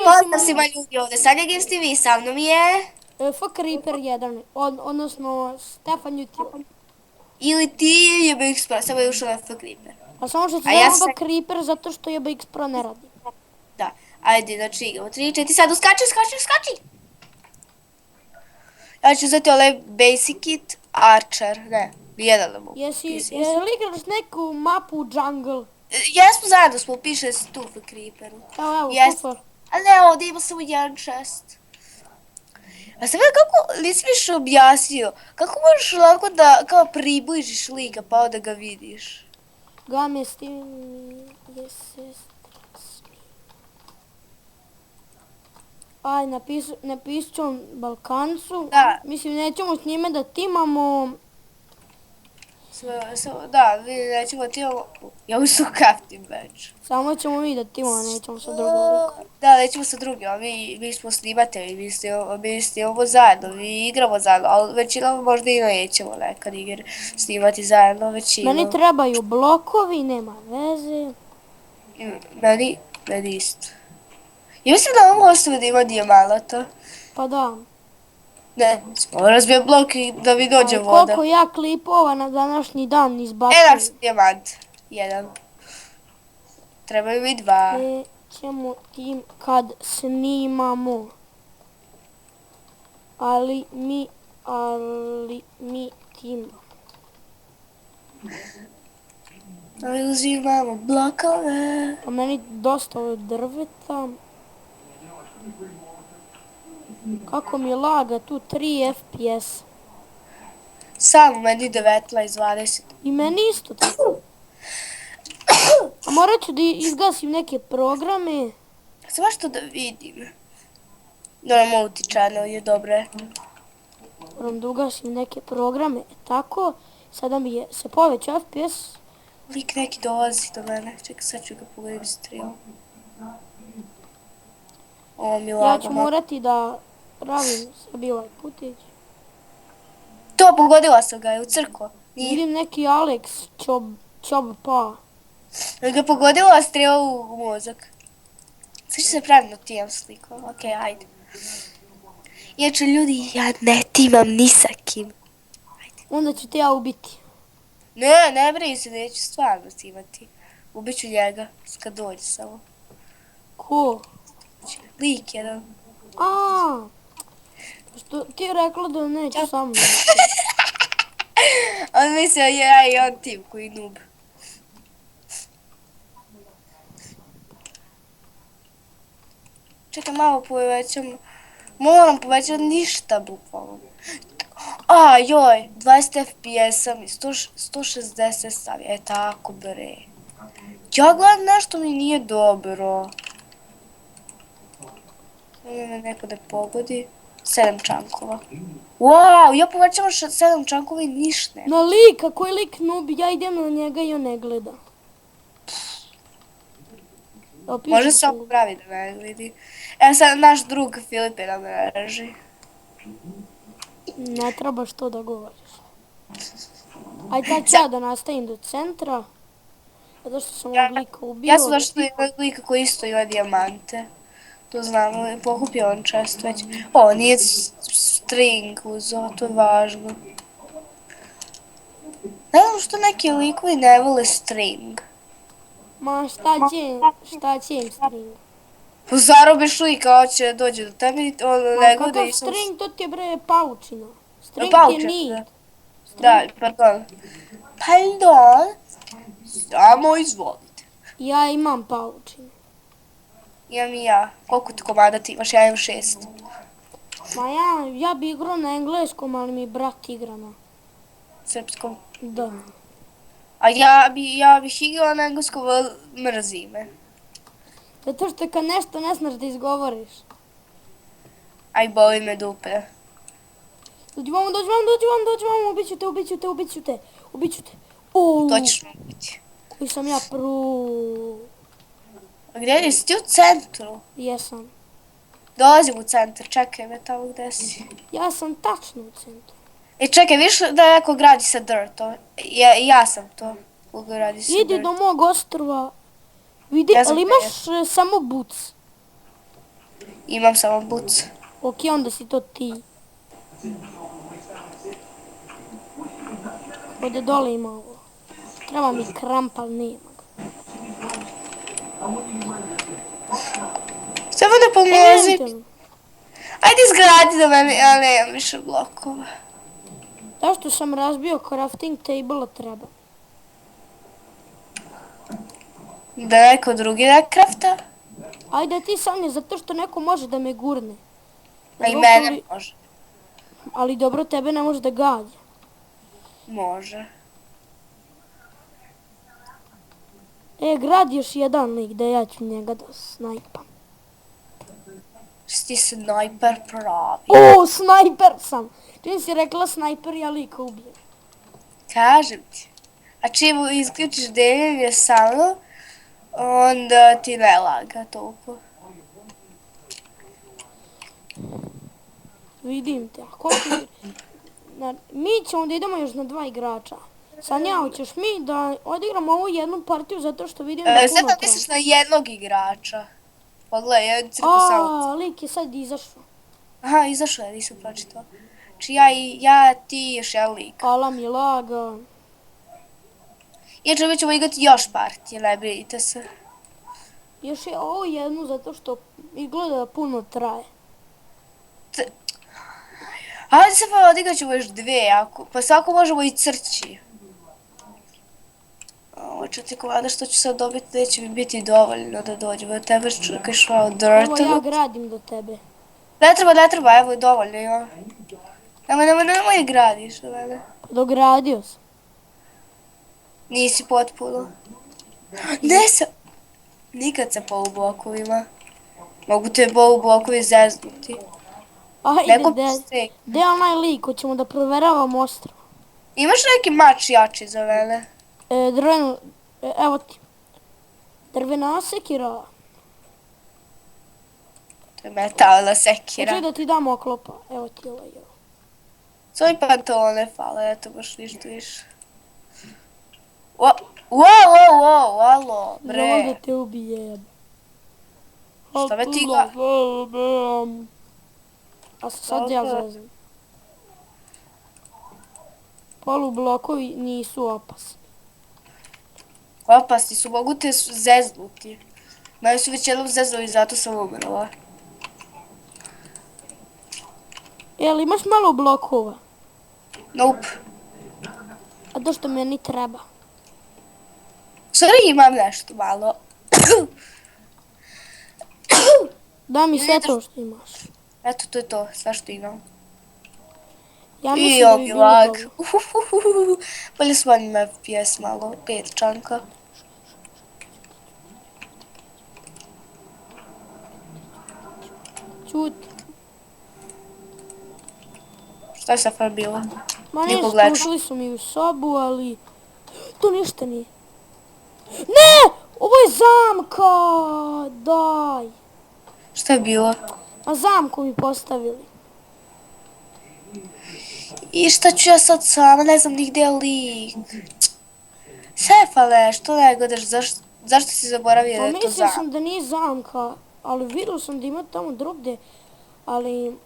Pozdrav svima ljudi ovdje, Sanja Games TV, sa mnom je... F Creeper 1, odnosno Stefan YouTube. Ili ti je BX Pro, samo je ušao na F Creeper. A samo što se A ja zovem sam... F Creeper zato što je BX Pro ne radi. Da, ajde, znači igramo 3, 4, sad uskači! Ja ću uzeti ovaj Basic Kit, Archer, ne, jedan da mogu. Jesi li igraš neku mapu Jungle? Jesmo zajedno smo, piše se tu F Creeperu. Evo, super. Ali ne, ovdje ima samo jedan chest. A sam vidio kako, nisi više objasnio, kako možeš lako da kao približiš lika pa onda ga vidiš? Game Steam, yes. Aj, napisat ću vam Balkancu. Da. Mislim, nećemo s njime da timamo. Da, nećemo timamo, ja usu kaftim već. Samo ćemo mi da timamo, nećemo sa drugim likom. Da, nećemo sa drugim, a mi smo snimatelji, mi snimamo zajedno, mi igramo zajedno, ali većinom možda i nećemo nekad snimati zajedno, većinom. Meni trebaju blokovi, nema veze. Meni isto. Ja mislim da ovo ostave da ima dijamalata. Pa da. Ne, razbijem blok i da mi dođe voda. Koliko ja klipova na današnji dan izbacujem. Enak sam dijamant, jedan. Trebaju mi 2. Ćemo tim kad snimamo. Ali mi tim. Ali uzimamo blokove. A meni dosta od drveta. Kako mi laga tu 3 FPS. Samo meni 19-20. I meni isto tako. A morat ću da izgasim neke programe. Samo što da vidim. Da multi-channel je dobre. Moram da ugasim neke programe. Tako, sada mi je se poveća FPS. Lik neki dolazi do mene. Čekaj, sad ću ga pogledati stream. Ovo mi laga. Ja ću morati da pravim sebi ovaj putić. To, pogodila sam ga, je u crkvu. Vidim neki Alex Čob pa. Je ga pogodila strela u mozak. Sad ću se pravilno timam sliku. Okej, ajde. Inače, ljudi, ja ne timam ni sa kim. Onda ću te ja ubiti. Ne brini se, neću stvarno timati. Ubiću njega, kad dođe samo. Ko? Lik jedan. Što ti je rekla da neću sa mnom. On mislio ja i on tim koji noob. Čekaj, malo povećam. Moram povećati ništa, bukvalno. Joj, 20 FPS-a mi, 160 stavi, tako bre. Ja gledam nešto mi nije dobro. Ima neko da pogodi. 7 čankova. Wow, ja povećavam 7 čankova i ništa. Na lika, koji lik noob, ja idem na njega i on ne gleda. Može se ovo pravi da ne gledi. Evo sad naš drug Filip je na mreži. Ne trebaš to da govoriš. Ajde sad ću ja da nastavim do centra. Zato što sam ovog lika ubio. Ja sam došla jednog lika koji isto ima dijamante. To znamo, pokupio on čest već. Nije string uzao, to je važno. Ne znam što neki likovi ne vole string. Ma šta će im string? Zarobiš lika, hoće da dođe do tebe i on ne gleda kakav i... string, to ti je bre paučina. String je need. Da, pardon. Pardon. Samo izvolite. Ja imam paučinu. Imam i ja. Koliko ti komada ti imaš? Ja imam 6. Ma ja bi igrao na engleskom, ali mi brat igra na Srpskom? Da. A ja bih igrala na engleskom, mrzi me. Zato što kad nešto ne znaš da izgovoriš. Aj, boli me dupe. Dođi vam, ubiću te. To ćeš me ubiti. Koji sam ja pro. A gdje jesi ti u centru? Jesam. Dolazim u centar, čekaj me tamo gdje si. Ja sam tačno u centru. Čekaj, vidiš da neko gradi sa dirtom? Ja sam to. Gradi sa Idi do mog ostrva. Vidi, ali imaš samo buc. Imam samo buc. Ok, onda si to ti. Ovdje dole ima ovo. Treba mi kramp, ali nema ga. Samo da pomozi. Idem. Ajde izgradi da meni, ja nemam više blokova. Zašto sam razbio crafting table, treba? Da neko drugi da krafta, Ajde ti Sanja, zato što neko može da me gurne. a i Rokoli- mene može. Ali dobro, tebe ne može da gađa. Može. Gradi još jedan lik da ja ću njega da snajpam. Ti snajper pravi. O, snajper sam! Čim si rekla snajper, ja lika ubijem. Kažem ti. A čim isključiš deljenje samo, onda ti ne laga toliko. Vidim te. Mi ćemo da idemo još na 2 igrača. Sanja, hoćeš mi da odigramo ovu jednu partiju zato što vidim da Sad puno da misliš na jednog igrača. Pogledaj, jedan cirkusalac. lik je sad izašao. Aha, izašao je, nisam pročitao. Znači ja, ti i još jedan lik. Ala mi laga. Inače, mi ćemo igrati još partije, ne brinite se. Još je ovo jednu zato što izgleda da puno traje. Hajde se pa odigrat ćemo još 2, pa svako možemo i crći. Ovo ću ti komada što ću sad dobiti, neće mi biti dovoljno da dođemo do tebe, čekaš malo Evo ja drta. gradim do tebe. Ne treba, evo je dovoljno imam. Nemoj gradiš do mene. Dogradio sam. Nisi potpuno. Ne sam. Nikad sa polublokovima. Mogu te polublokovi zeznuti. Ajde, Neko gde je onaj lik, hoćemo da proveravamo ostrvo. Imaš neki mač jači za mene? Evo ti. Drvena sekira. To je metalna sekira. Hoću da ti dam oklopa. Evo ti ovaj. Svoji pantalone fale, eto baš ništa više. Wow, alo, Ne mogu da bre. te ubijem. Šta me ti A se sad ja zezam. Polublokovi nisu opasni. Opasni su, mogu te zeznuti. Mene su već jednom zeznuli, zato sam umrla. Jel imaš malo blokova? Nope. A to što meni treba. Sorry, imam nešto malo. Daj mi sve to što imaš. Eto, to je to, sve što imam. Ja I mislim da bi ovi bilo lag. dobro. Bolje smanjim FPS malo, 5 čanka. Ćuti. Šta je sad bilo? Ma Niko ništa, gleda. ušli su mi u sobu, ali... To ništa nije. Ne! Ovo je zamka! Daj! Šta je bilo? Ma zamku mi postavili. I šta ću ja sad sama, ne znam ni gdje je lik. Sefale, što ne gledaš, zašto si zaboravio da Pa je to mislio zamka? sam da nije zamka, ali vidio sam da ima tamo drugdje. Ali...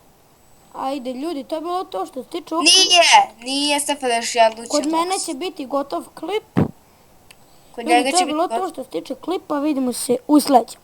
Ajde, ljudi, to je bilo to što se tiče ovog... Nije Stefane još jedan luči. Kod mene će biti gotov klip. Kod Ljudi, njega to će je bilo biti to što se tiče klipa, vidimo se u sljedećem.